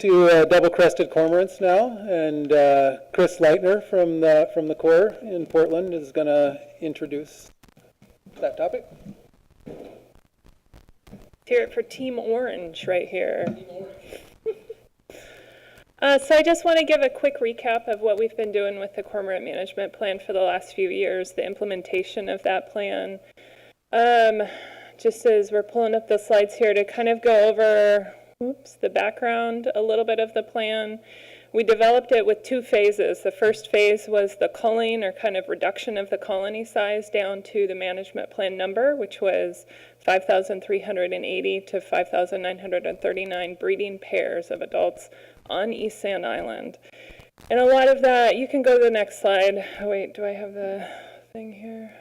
to double-crested cormorants now, and Chris Lightner from the Corps in Portland is going to introduce that topic. Hear it for Team Orange right here. So I just want to give a quick recap of what we've been doing with the Cormorant Management Plan for the last few years, the implementation of that plan. Just as we're pulling up the slides here to kind of go over the background, a little bit of the plan. We developed it with two phases. The first phase was the culling, or kind of reduction of the colony size down to the management plan number, which was 5,380 to 5,939 breeding pairs of adults on East Sand Island. And a lot of that, you can go to the next slide. Oh, wait, do I have the thing here?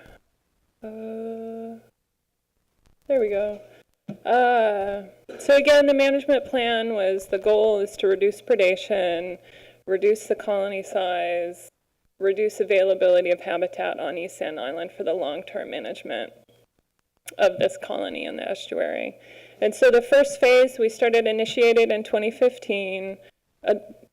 There we go. So again, the management plan was, the goal is to reduce predation, reduce the colony size, reduce availability of habitat on East Sand Island for the long-term management of this colony in the estuary. And so the first phase we initiated in 2015,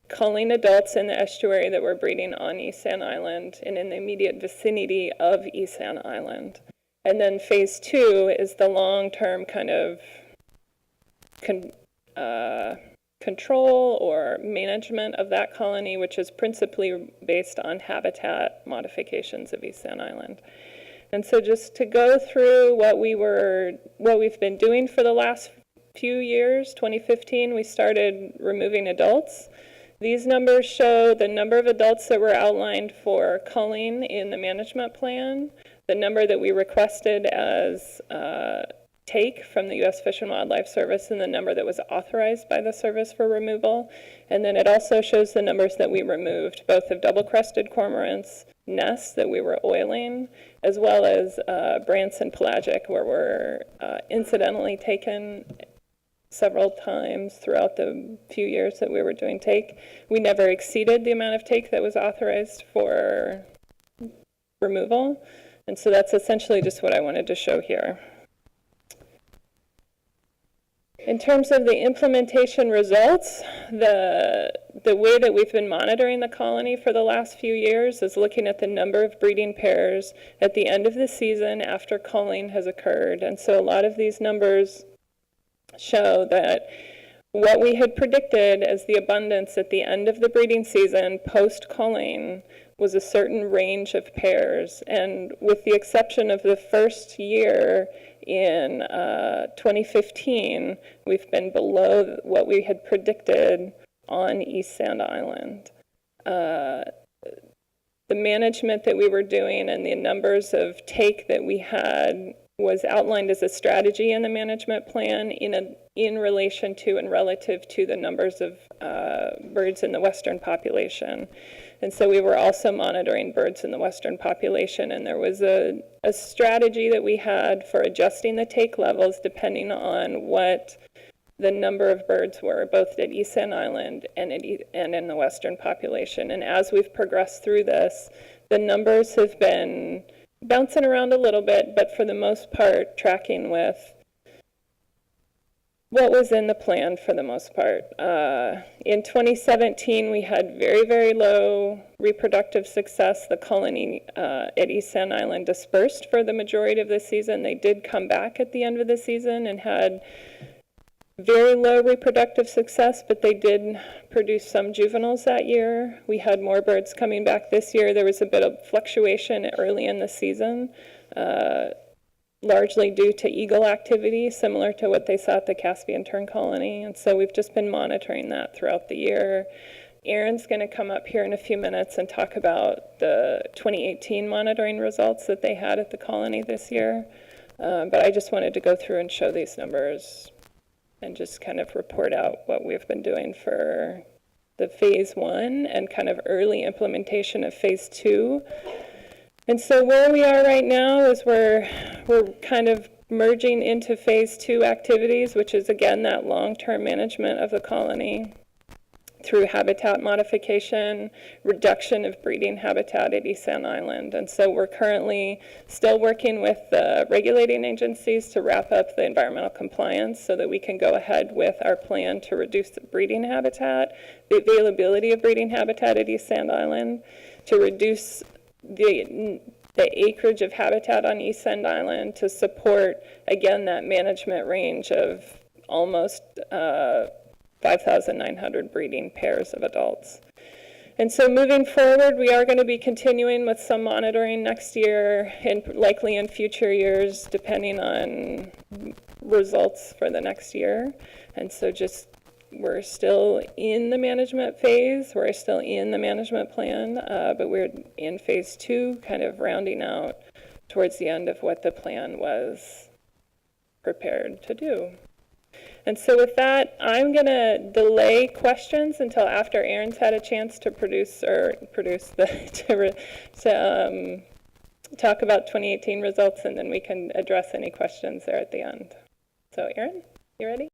culling adults in the estuary that were breeding on East Sand Island and in the immediate vicinity of East Sand Island. And then phase 2 is the long-term kind of control or management of that colony, which is principally based on habitat modifications of East Sand Island. And so just to go through what we've been doing for the last few years, 2015, we started removing adults. These numbers show the number of adults that were outlined for culling in the management plan, the number that we requested as take from the U.S. Fish and Wildlife Service, and the number that was authorized by the service for removal. And then it also shows the numbers that we removed, both of double-crested cormorants, nests that we were oiling, as well as brants and pelagic, where were incidentally taken several times throughout the few years that we were doing take. We never exceeded the amount of take that was authorized for removal. And so that's essentially just what I wanted to show here. In terms of the implementation results, the way that we've been monitoring the colony for the last few years is looking at the number of breeding pairs at the end of the season after culling has occurred. And so a lot of these numbers show that what we had predicted as the abundance at the end of the breeding season post-culling was a certain range of pairs. And with the exception of the first year in 2015, we've been below what we had predicted on East Sand Island. The management that we were doing and the numbers of take that we had was outlined as a strategy in the management plan in relation to and relative to the numbers of birds in the western population. And so we were also monitoring birds in the western population, and there was a strategy that we had for adjusting the take levels depending on what the number of birds were, both at East Sand Island and in the western population. And as we've progressed through this, the numbers have been bouncing around a little bit, but for the most part tracking with what was in the plan for the most part. In 2017, we had very, very low reproductive success. The colony at East Sand Island dispersed for the majority of the season. They did come back at the end of the season and had very low reproductive success, but they did produce some juveniles that year. We had more birds coming back this year. There was a bit of fluctuation early in the season, largely due to eagle activity, similar to what they saw at the Caspian tern colony. And so we've just been monitoring that throughout the year. Aaron's going to come up here in a few minutes and talk about the 2018 monitoring results that they had at the colony this year. But I just wanted to go through and show these numbers and just kind of report out what we've been doing for the phase 1 and kind of early implementation of phase 2. And so where we are right now is we're kind of merging into phase 2 activities, which is again that long-term management of the colony through habitat modification, reduction of breeding habitat at East Sand Island. And so we're currently still working with the regulating agencies to wrap up the environmental compliance so that we can go ahead with our plan to reduce the breeding habitat, the availability of breeding habitat at East Sand Island, to reduce the acreage of habitat on East Sand Island to support, again, that management range of almost 5,900 breeding pairs of adults. And so moving forward, we are going to be continuing with some monitoring next year and likely in future years, depending on results for the next year. And so we're still in the management phase, we're still in the management plan, but we're in phase 2, kind of rounding out towards the end of what the plan was prepared to do. And so with that, I'm going to delay questions until after Aaron's had a chance to talk about 2018 results, and then we can address any questions there at the end. So Aaron, you ready?